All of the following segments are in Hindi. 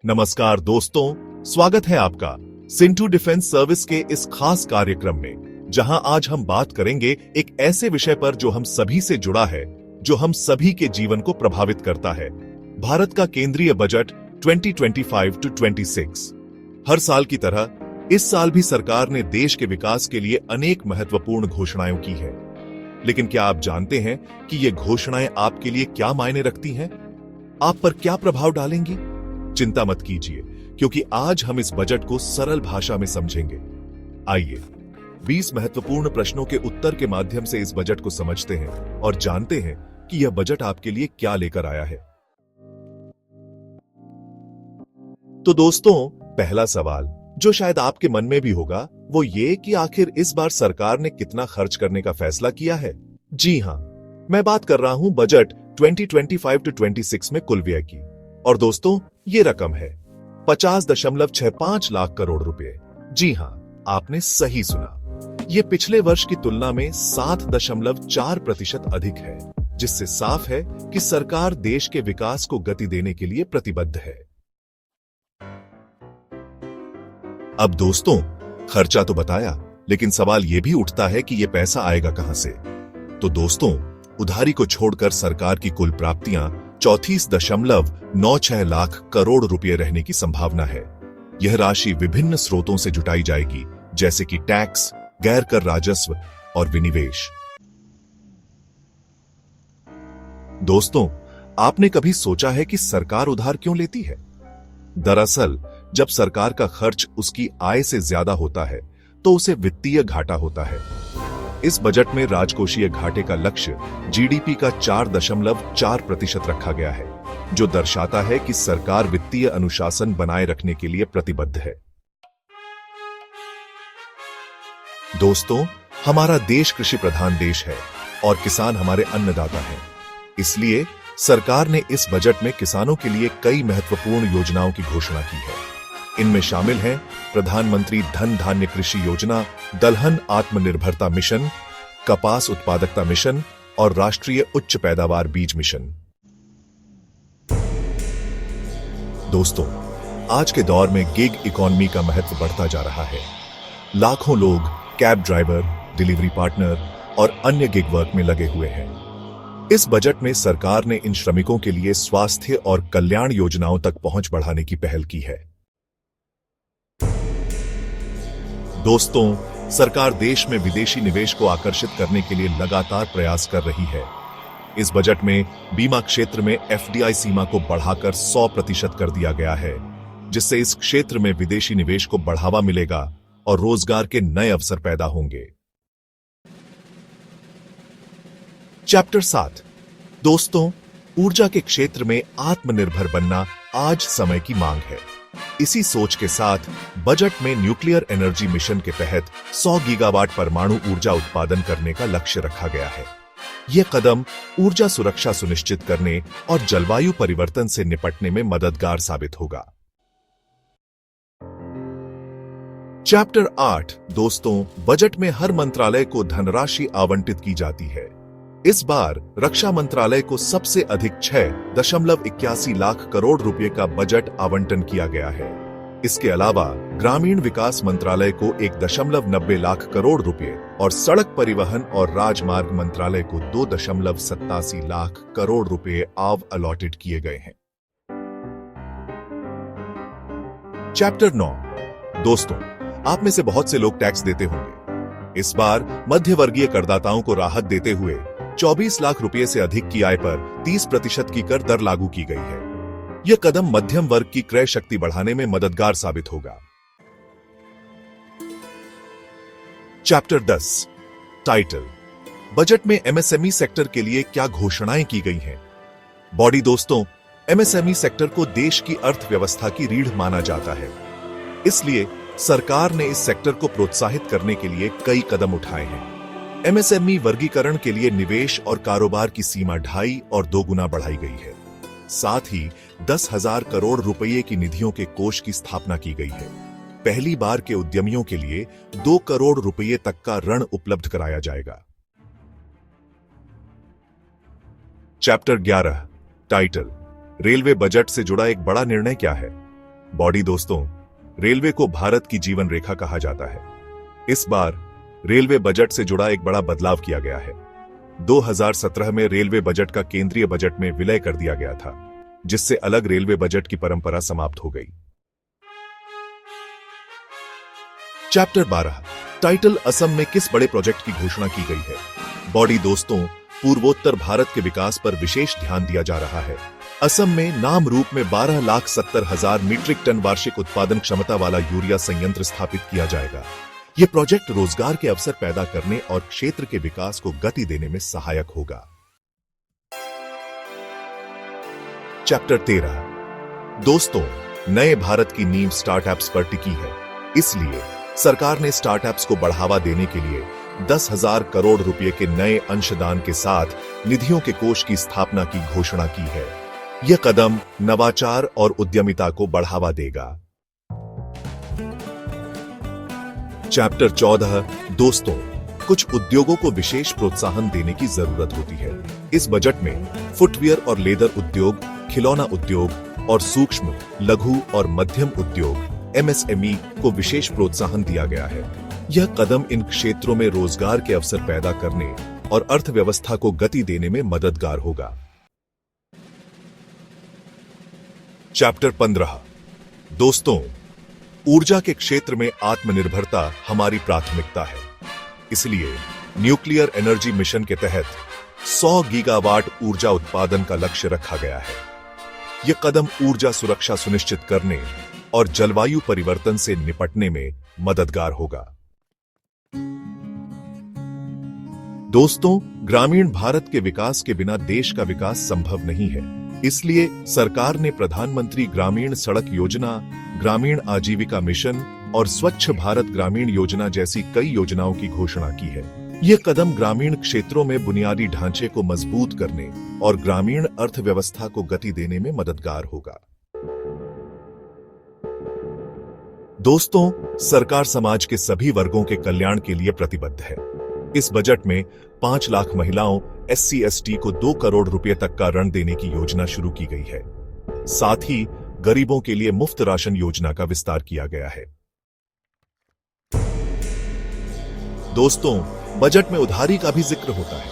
नमस्कार दोस्तों, स्वागत है आपका सिंटू डिफेंस सर्विस के इस खास कार्यक्रम में, जहां आज हम बात करेंगे एक ऐसे विषय पर जो हम सभी से जुड़ा है, जो हम सभी के जीवन को प्रभावित करता है। भारत का केंद्रीय बजट 2025 टू 26। हर साल की तरह इस साल भी सरकार ने देश के विकास के लिए अनेक महत्वपूर्ण घोषणाएं की है। लेकिन क्या आप जानते हैं कि ये घोषणाएं आपके लिए क्या मायने रखती हैं? आप पर क्या प्रभाव डालेंगी? चिंता मत कीजिए, क्योंकि आज हम इस बजट को सरल भाषा में समझेंगे। आइए 20 महत्वपूर्ण प्रश्नों के उत्तर के माध्यम से इस बजट को समझते हैं और जानते हैं कि यह बजट आपके लिए क्या लेकर आया है। तो दोस्तों, पहला सवाल जो शायद आपके मन में भी होगा, वो ये कि आखिर इस बार सरकार ने कितना खर्च करने का फैसला किया है। जी हां, मैं बात कर रहा हूं बजट 2025 टू 26 में कुल व्यय की। और दोस्तों, ये रकम है 50.65 लाख करोड़ रुपए। जी हां, आपने सही सुना। ये पिछले वर्ष की तुलना में 7.4% अधिक है, जिससे साफ है कि सरकार देश के विकास को गति देने के लिए प्रतिबद्ध है। अब दोस्तों, खर्चा तो बताया, लेकिन सवाल यह भी उठता है कि यह पैसा आएगा कहां से। तो दोस्तों, उधारी को छोड़कर सरकार की कुल प्राप्तियां 34.96 लाख करोड़ रुपए रहने की संभावना है। यह राशि विभिन्न स्रोतों से जुटाई जाएगी, जैसे कि टैक्स, गैर कर राजस्व और विनिवेश। दोस्तों, आपने कभी सोचा है कि सरकार उधार क्यों लेती है? दरअसल, जब सरकार का खर्च उसकी आय से ज्यादा होता है, तो उसे वित्तीय घाटा होता है। इस बजट में राजकोषीय घाटे का लक्ष्य जीडीपी का 4.4% रखा गया है, जो दर्शाता है कि सरकार वित्तीय अनुशासन बनाए रखने के लिए प्रतिबद्ध है। दोस्तों, हमारा देश कृषि प्रधान देश है और किसान हमारे अन्नदाता हैं। इसलिए सरकार ने इस बजट में किसानों के लिए कई महत्वपूर्ण योजनाओं की घोषणा की है। इनमें शामिल हैं प्रधानमंत्री धन धान्य कृषि योजना, दलहन आत्मनिर्भरता मिशन, कपास उत्पादकता मिशन और राष्ट्रीय उच्च पैदावार बीज मिशन। दोस्तों, आज के दौर में गिग इकोनॉमी का महत्व बढ़ता जा रहा है। लाखों लोग कैब ड्राइवर, डिलीवरी पार्टनर और अन्य गिग वर्क में लगे हुए हैं। इस बजट में सरकार ने इन श्रमिकों के लिए स्वास्थ्य और कल्याण योजनाओं तक पहुंच बढ़ाने की पहल की है। दोस्तों, सरकार देश में विदेशी निवेश को आकर्षित करने के लिए लगातार प्रयास कर रही है। इस बजट में बीमा क्षेत्र में एफडीआई सीमा को बढ़ाकर 100% कर दिया गया है, जिससे इस क्षेत्र में विदेशी निवेश को बढ़ावा मिलेगा और रोजगार के नए अवसर पैदा होंगे। चैप्टर 7। दोस्तों, ऊर्जा के क्षेत्र में आत्मनिर्भर बनना आज समय की मांग है। इसी सोच के साथ बजट में न्यूक्लियर एनर्जी मिशन के तहत 100 गीगावाट परमाणु ऊर्जा उत्पादन करने का लक्ष्य रखा गया है। यह कदम ऊर्जा सुरक्षा सुनिश्चित करने और जलवायु परिवर्तन से निपटने में मददगार साबित होगा। चैप्टर 8। दोस्तों, बजट में हर मंत्रालय को धनराशि आवंटित की जाती है। इस बार रक्षा मंत्रालय को सबसे अधिक 6.81 लाख करोड़ रुपए का बजट आवंटन किया गया है। इसके अलावा ग्रामीण विकास मंत्रालय को 1.90 लाख करोड़ रुपए और सड़क परिवहन और राजमार्ग मंत्रालय को 2.87 लाख करोड़ रुपए अलॉटेड किए गए हैं। चैप्टर 9। दोस्तों, आप में से बहुत से लोग टैक्स देते होंगे। इस बार मध्यवर्गीय करदाताओं को राहत देते हुए 24 लाख रुपए से अधिक की आय पर 30% की कर दर लागू की गई है। यह कदम मध्यम वर्ग की क्रय शक्ति बढ़ाने में मददगार साबित होगा। चैप्टर 10। टाइटल। बजट में एमएसएमई सेक्टर के लिए क्या घोषणाएं की गई हैं? बॉडी। दोस्तों, एमएसएमई सेक्टर को देश की अर्थव्यवस्था की रीढ़ माना जाता है। इसलिए सरकार ने इस सेक्टर को प्रोत्साहित करने के लिए कई कदम उठाए हैं। एमएसएमई वर्गीकरण के लिए निवेश और कारोबार की सीमा 2.5 और 2 गुना बढ़ाई गई है। साथ ही 10,000 करोड़ रुपए की निधियों के कोष की स्थापना की गई है। पहली बार के उद्यमियों के लिए 2 करोड़ रुपए तक का ऋण उपलब्ध कराया जाएगा। चैप्टर 11। टाइटल। रेलवे बजट से जुड़ा एक बड़ा निर्णय क्या है? बॉडी दोस्तों, रेलवे को भारत की जीवन रेखा कहा जाता है। इस बार रेलवे बजट से जुड़ा एक बड़ा बदलाव किया गया है। 2017 में रेलवे बजट का केंद्रीय बजट में विलय कर दिया गया था, जिससे अलग रेलवे बजट की परंपरा समाप्त हो गई। चैप्टर 12 टाइटल असम में किस बड़े प्रोजेक्ट की घोषणा की गई है? बॉडी दोस्तों, पूर्वोत्तर भारत के विकास पर विशेष ध्यान दिया जा रहा है। असम में नाम रूप में 12,70,000 मीट्रिक टन वार्षिक उत्पादन क्षमता वाला यूरिया संयंत्र स्थापित किया जाएगा। यह प्रोजेक्ट रोजगार के अवसर पैदा करने और क्षेत्र के विकास को गति देने में सहायक होगा। चैप्टर 13 दोस्तों, नए भारत की नींव स्टार्टअप्स पर टिकी है। इसलिए सरकार ने स्टार्टअप्स को बढ़ावा देने के लिए 10,000 करोड़ रुपए के नए अंशदान के साथ निधियों के कोष की स्थापना की घोषणा की है। यह कदम नवाचार और उद्यमिता को बढ़ावा देगा। चैप्टर 14 दोस्तों, कुछ उद्योगों को विशेष प्रोत्साहन देने की जरूरत होती है। इस बजट में फुटवियर और लेदर उद्योग, खिलौना उद्योग और सूक्ष्म, लघु और मध्यम उद्योग MSME को विशेष प्रोत्साहन दिया गया है। यह कदम इन क्षेत्रों में रोजगार के अवसर पैदा करने और अर्थव्यवस्था को गति देने में मददगार होगा। चैप्टर 15 दोस्तों, ऊर्जा के क्षेत्र में आत्मनिर्भरता हमारी प्राथमिकता है। इसलिए न्यूक्लियर एनर्जी मिशन के तहत 100 गीगावाट ऊर्जा उत्पादन का लक्ष्य रखा गया है। यह कदम ऊर्जा सुरक्षा सुनिश्चित करने और जलवायु परिवर्तन से निपटने में मददगार होगा। दोस्तों, ग्रामीण भारत के विकास के बिना देश का विकास संभव नहीं है। इसलिए सरकार ने प्रधानमंत्री ग्रामीण सड़क योजना, ग्रामीण आजीविका मिशन और स्वच्छ भारत ग्रामीण योजना जैसी कई योजनाओं की घोषणा की है। यह कदम ग्रामीण क्षेत्रों में बुनियादी ढांचे को मजबूत करने और ग्रामीण अर्थव्यवस्था को गति देने में मददगार होगा। दोस्तों, सरकार समाज के सभी वर्गों के कल्याण के लिए प्रतिबद्ध है। इस बजट में 5 लाख महिलाओं SC/ST को 2 करोड़ रुपए तक का ऋण देने की योजना शुरू की गई है। साथ ही गरीबों के लिए मुफ्त राशन योजना का विस्तार किया गया है। दोस्तों, बजट में उधारी का भी जिक्र होता है।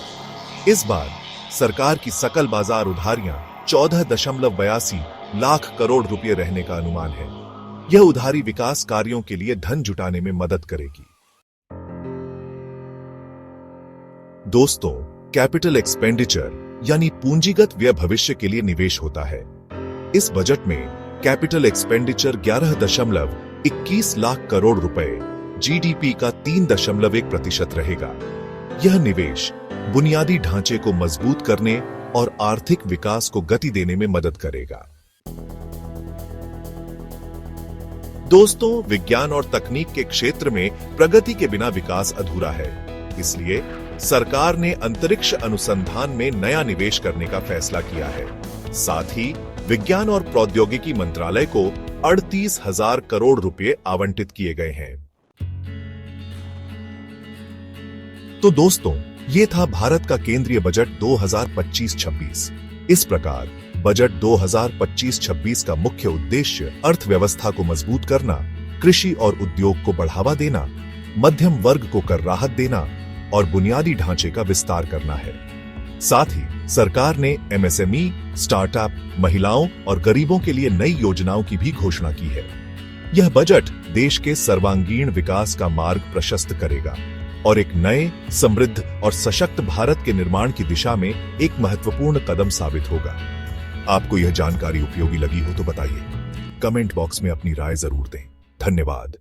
इस बार सरकार की सकल बाजार उधारियां 14.82 लाख करोड़ रुपए रहने का अनुमान है। यह उधारी विकास कार्यों के लिए धन जुटाने में मदद करेगी। दोस्तों, कैपिटल एक्सपेंडिचर यानी पूंजीगत व्यय भविष्य के लिए निवेश होता है। इस बजट में कैपिटल एक्सपेंडिचर 11.21 लाख करोड़ रुपए GDP का 3.1% रहेगा। यह निवेश बुनियादी ढांचे को मजबूत करने और आर्थिक विकास को गति देने में मदद करेगा। दोस्तों, विज्ञान और तकनीक के क्षेत्र में प्रगति के बिना विकास अधूरा है। इसलिए सरकार ने अंतरिक्ष अनुसंधान में नया निवेश करने का फैसला किया है। साथ ही विज्ञान और प्रौद्योगिकी मंत्रालय को 38,000 करोड़ रुपए आवंटित किए गए हैं। तो दोस्तों, ये था भारत का केंद्रीय बजट 2025-26। इस प्रकार बजट 2025-26 का मुख्य उद्देश्य अर्थव्यवस्था को मजबूत करना, कृषि और उद्योग को बढ़ावा देना, मध्यम वर्ग को कर राहत देना और बुनियादी ढांचे का विस्तार करना है। साथ ही सरकार ने MSME, स्टार्टअप, महिलाओं और गरीबों के लिए नई योजनाओं की भी घोषणा की है। यह बजट देश के सर्वांगीण विकास का मार्ग प्रशस्त करेगा और एक नए, समृद्ध और सशक्त भारत के निर्माण की दिशा में एक महत्वपूर्ण कदम साबित होगा। आपको यह जानकारी उपयोगी लगी हो तो बताइए। कमेंट बॉक्स में अपनी राय जरूर दें। धन्यवाद।